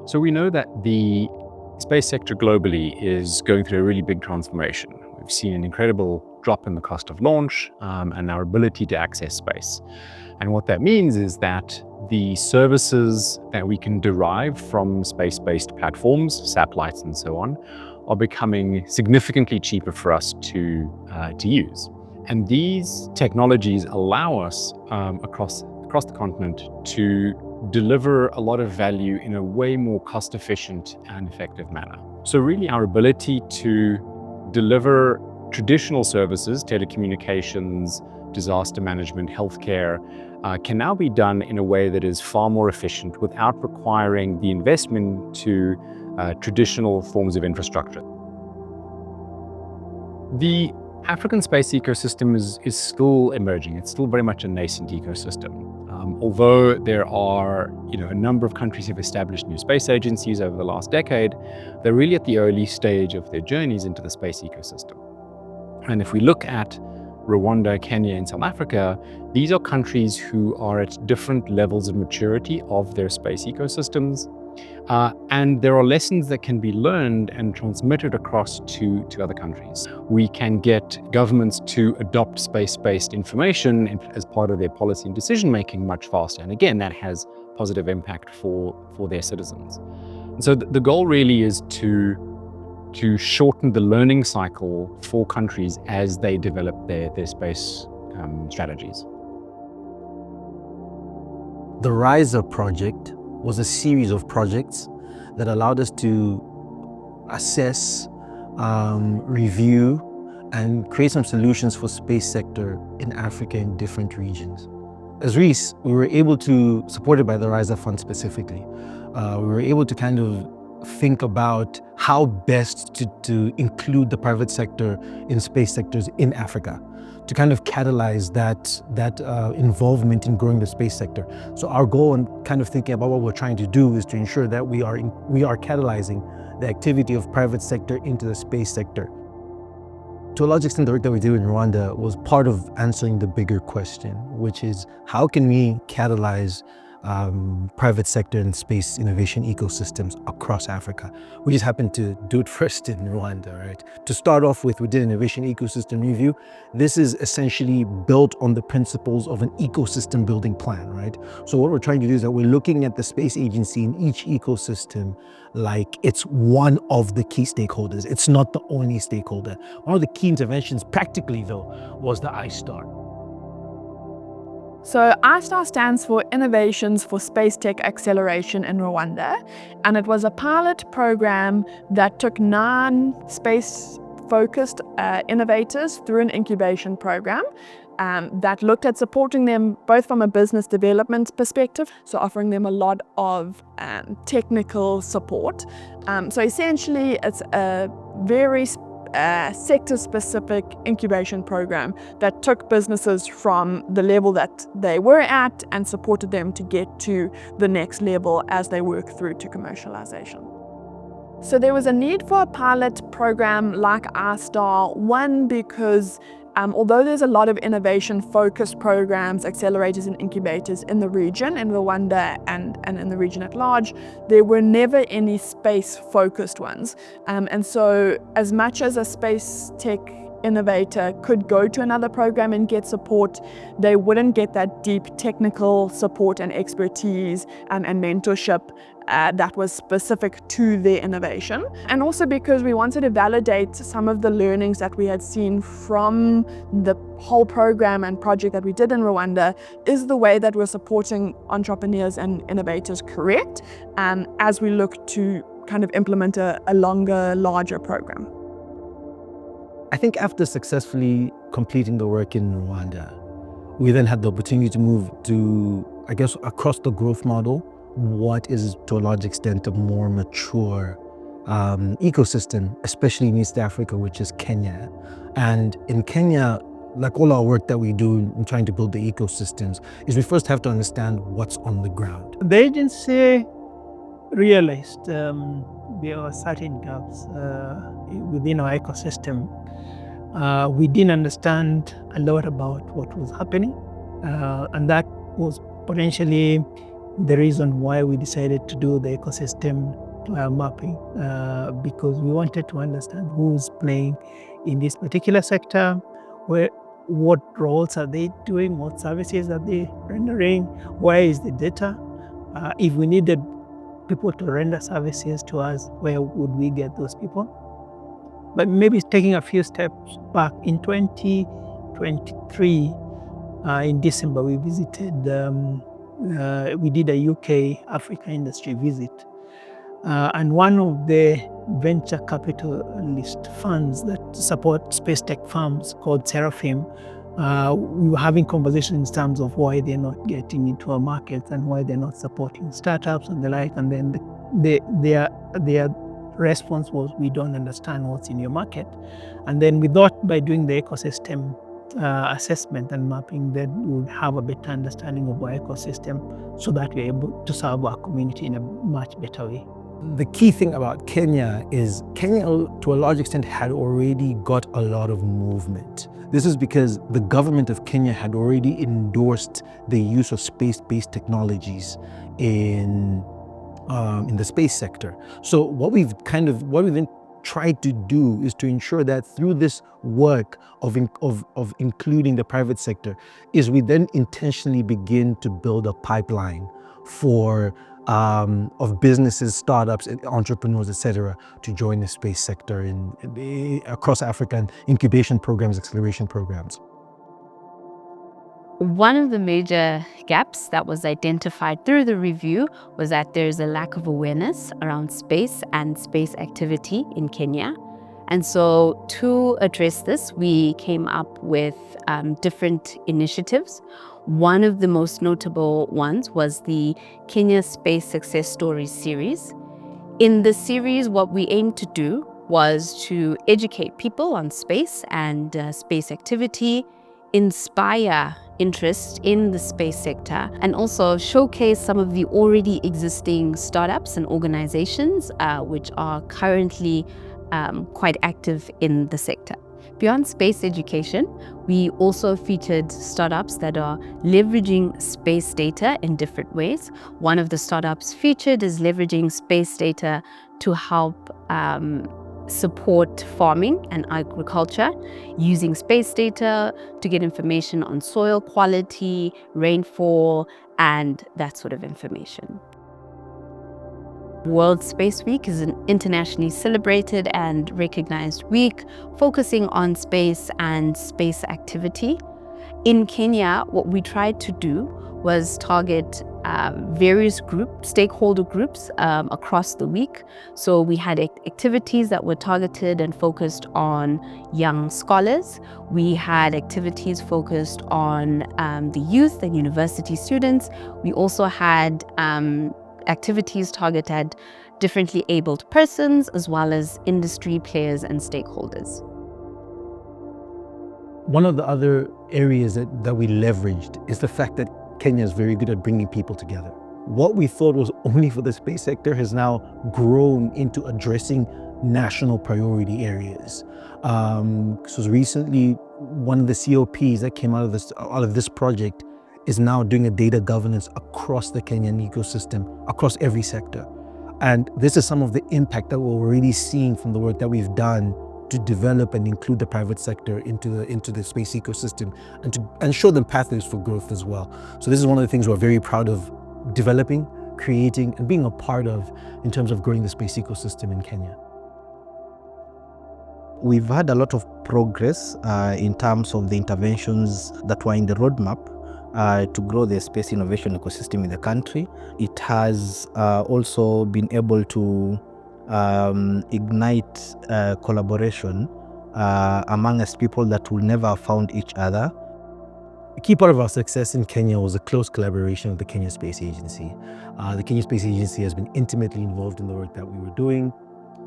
So we know that the space sector globally is going through a really big transformation. We've seen an incredible drop in the cost of launch and our ability to access space. And what that means is that the services that we can derive from space-based platforms, satellites and so on, are becoming significantly cheaper for us to use. And these technologies allow us across the continent to deliver a lot of value in a way more cost-efficient and effective manner. So really our ability to deliver traditional services, telecommunications, disaster management, healthcare, can now be done in a way that is far more efficient without requiring the investment to traditional forms of infrastructure. The African space ecosystem is still emerging. It's still very much a nascent ecosystem. Although there are a number of countries have established new space agencies over the last decade, they're really at the early stage of their journeys into the space ecosystem. And if we look at Rwanda, Kenya, and South Africa, these are countries who are at different levels of maturity of their space ecosystems. And there are lessons that can be learned and transmitted across to other countries. We can get governments to adopt space-based information as part of their policy and decision-making much faster. And again, that has positive impact for their citizens. And so the goal really is to shorten the learning cycle for countries as they develop their space strategies. The RISA project was a series of projects that allowed us to assess, review, and create some solutions for space sector in Africa in different regions. As RIIS, we were able to, supported by the RISA Fund specifically, we were able to kind of think about how best to include the private sector in space sectors in Africa, to kind of catalyze that involvement in growing the space sector. So our goal in kind of thinking about what we're trying to do is to ensure that we are catalyzing the activity of private sector into the space sector. To a large extent, the work that we do in Rwanda was part of answering the bigger question, which is how can we catalyze private sector and space innovation ecosystems across Africa. We just happened to do it first in Rwanda, right? To start off with, we did an innovation ecosystem review. This is essentially built on the principles of an ecosystem building plan, right? So what we're trying to do is that we're looking at the space agency in each ecosystem like it's one of the key stakeholders. It's not the only stakeholder. One of the key interventions practically though was the iStar. So iStar stands for Innovations for Space Tech Acceleration in Rwanda, and it was a pilot program that took 9 space-focused innovators through an incubation program that looked at supporting them both from a business development perspective, so offering them a lot of technical support. So essentially, it's a very sector-specific incubation program that took businesses from the level that they were at and supported them to get to the next level as they work through to commercialization. So there was a need for a pilot program like iStar, one because although there's a lot of innovation-focused programs, accelerators and incubators in the region, in Rwanda and in the region at large, there were never any space-focused ones. And so as much as a space tech innovator could go to another program and get support, they wouldn't get that deep technical support and expertise and mentorship that was specific to their innovation. And also because we wanted to validate some of the learnings that we had seen from the whole program and project that we did in Rwanda. Is the way that we're supporting entrepreneurs and innovators correct as we look to kind of implement a longer, larger program? I think after successfully completing the work in Rwanda, we then had the opportunity to move to, I guess, across the growth model, what is to a large extent a more mature ecosystem, especially in East Africa, which is Kenya. And in Kenya, like all our work that we do in trying to build the ecosystems, is we first have to understand what's on the ground. The agency realized there are certain gaps within our ecosystem. We didn't understand a lot about what was happening, and that was potentially the reason why we decided to do the ecosystem mapping, because we wanted to understand who's playing in this particular sector, what roles are they doing, what services are they rendering, where is the data. If we needed people to render services to us, where would we get those people? But maybe taking a few steps back, in 2023, in December, we visited, we did a UK Africa industry visit. And one of the venture capitalist funds that support space tech firms, called Seraphim, we were having conversations in terms of why they're not getting into our markets and why they're not supporting startups and the like. And then their response was, we don't understand what's in your market. And then we thought by doing the ecosystem assessment and mapping, that we would have a better understanding of our ecosystem so that we're able to serve our community in a much better way. The key thing about Kenya is Kenya, to a large extent, had already got a lot of movement. This is because the government of Kenya had already endorsed the use of space-based technologies in the space sector. So what we've then tried to do is to ensure that through this work of including the private sector, is we then intentionally begin to build a pipeline of businesses, startups, entrepreneurs, etc., to join the space sector across Africa, and incubation programs, acceleration programs. One of the major gaps that was identified through the review was that there's a lack of awareness around space and space activity in Kenya. And so to address this, we came up with different initiatives. One of the most notable ones was the Kenya Space Success Stories series. In the series, what we aimed to do was to educate people on space and space activity, inspire interest in the space sector, and also showcase some of the already existing startups and organizations which are currently quite active in the sector. Beyond space education, we also featured startups that are leveraging space data in different ways. One of the startups featured is leveraging space data to help support farming and agriculture, using space data to get information on soil quality, rainfall, and that sort of information. World Space Week is an internationally celebrated and recognized week focusing on space and space activity. In Kenya, what we tried to do was target various stakeholder groups across the week. So we had activities that were targeted and focused on young scholars. We had activities focused on the youth and university students. We also had activities targeted differently abled persons, as well as industry players and stakeholders. One of the other areas that we leveraged is the fact that Kenya is very good at bringing people together. What we thought was only for the space sector has now grown into addressing national priority areas. So recently, one of the COPs that came out of this project is now doing a data governance across the Kenyan ecosystem, across every sector. And this is some of the impact that we're already seeing from the work that we've done to develop and include the private sector into the space ecosystem, and show them pathways for growth as well. So this is one of the things we're very proud of developing, creating, and being a part of in terms of growing the space ecosystem in Kenya. We've had a lot of progress in terms of the interventions that were in the roadmap to grow the space innovation ecosystem in the country. It has also been able to ignite collaboration amongst people that will never have found each other. A key part of our success in Kenya was a close collaboration with the Kenya Space Agency. The Kenya Space Agency has been intimately involved in the work that we were doing,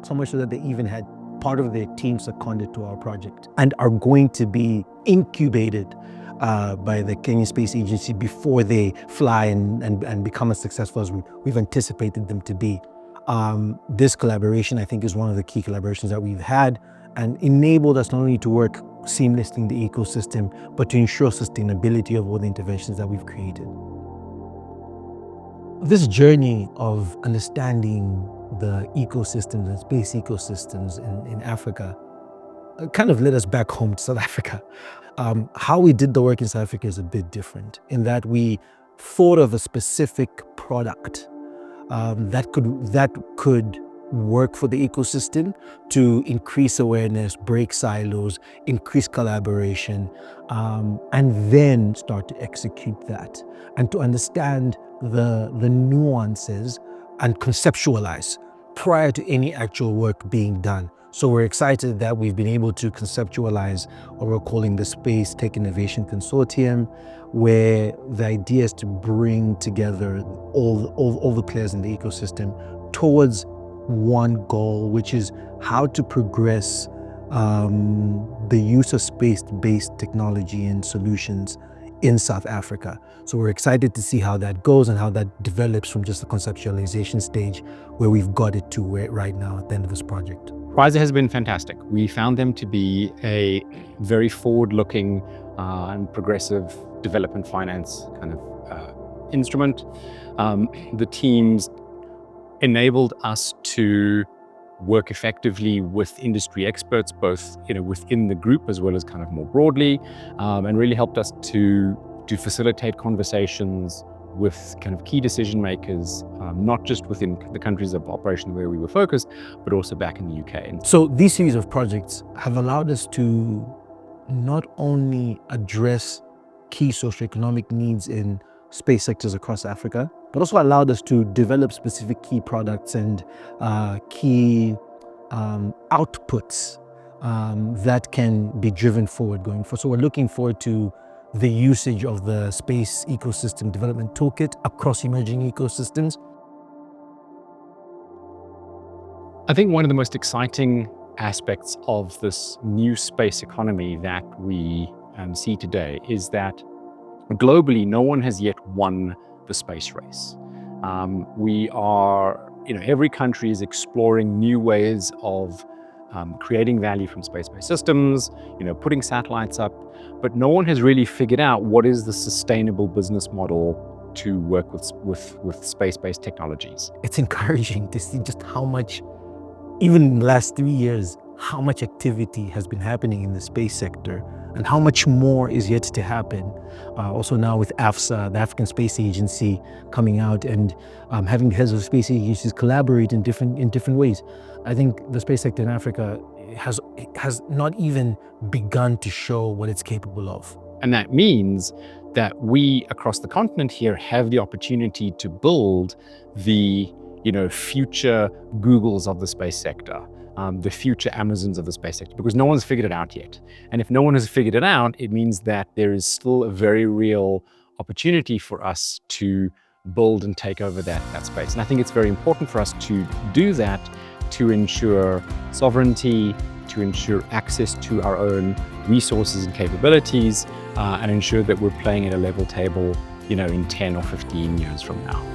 so much so that they even had part of their team seconded to our project and are going to be incubated by the Kenya Space Agency before they fly and become as successful as we've anticipated them to be. This collaboration, I think, is one of the key collaborations that we've had, and enabled us not only to work seamlessly in the ecosystem, but to ensure sustainability of all the interventions that we've created. This journey of understanding the ecosystems and space ecosystems in Africa kind of led us back home to South Africa. How we did the work in South Africa is a bit different in that we thought of a specific product that could work for the ecosystem to increase awareness, break silos, increase collaboration, and then start to execute that and to understand the nuances and conceptualize prior to any actual work being done. So we're excited that we've been able to conceptualize what we're calling the Space Tech Innovation Consortium, where the idea is to bring together all the players in the ecosystem towards one goal, which is how to progress the use of space-based technology and solutions in South Africa. So we're excited to see how that goes and how that develops from just the conceptualization stage where we've got it to where right now at the end of this project. RISA has been fantastic. We found them to be a very forward-looking and progressive development finance kind of instrument. The teams enabled us to work effectively with industry experts, both within the group as well as kind of more broadly, and really helped us to facilitate conversations with kind of key decision makers, not just within the countries of operation where we were focused, but also back in the UK. So these series of projects have allowed us to not only address key socioeconomic needs in space sectors across Africa, but also allowed us to develop specific key products and key outputs that can be driven forward going forward. So we're looking forward to the usage of the Space Ecosystem Development Toolkit across emerging ecosystems. I think one of the most exciting aspects of this new space economy that we see today is that globally, no one has yet won the space race. We are, every country is exploring new ways of creating value from space-based systems, putting satellites up, but no one has really figured out what is the sustainable business model to work with space-based technologies. It's encouraging to see just how much, even in the last 3 years, how much activity has been happening in the space sector and how much more is yet to happen. Also now with AFSA, the African Space Agency, coming out and having heads of space agencies collaborate in different ways. I think the space sector in Africa has not even begun to show what it's capable of. And that means that we across the continent here have the opportunity to build the future Googles of the space sector, the future Amazons of the space sector, because no one's figured it out yet. And if no one has figured it out, it means that there is still a very real opportunity for us to build and take over that space. And I think it's very important for us to do that to ensure sovereignty, to ensure access to our own resources and capabilities, and ensure that we're playing at a level table, in 10 or 15 years from now.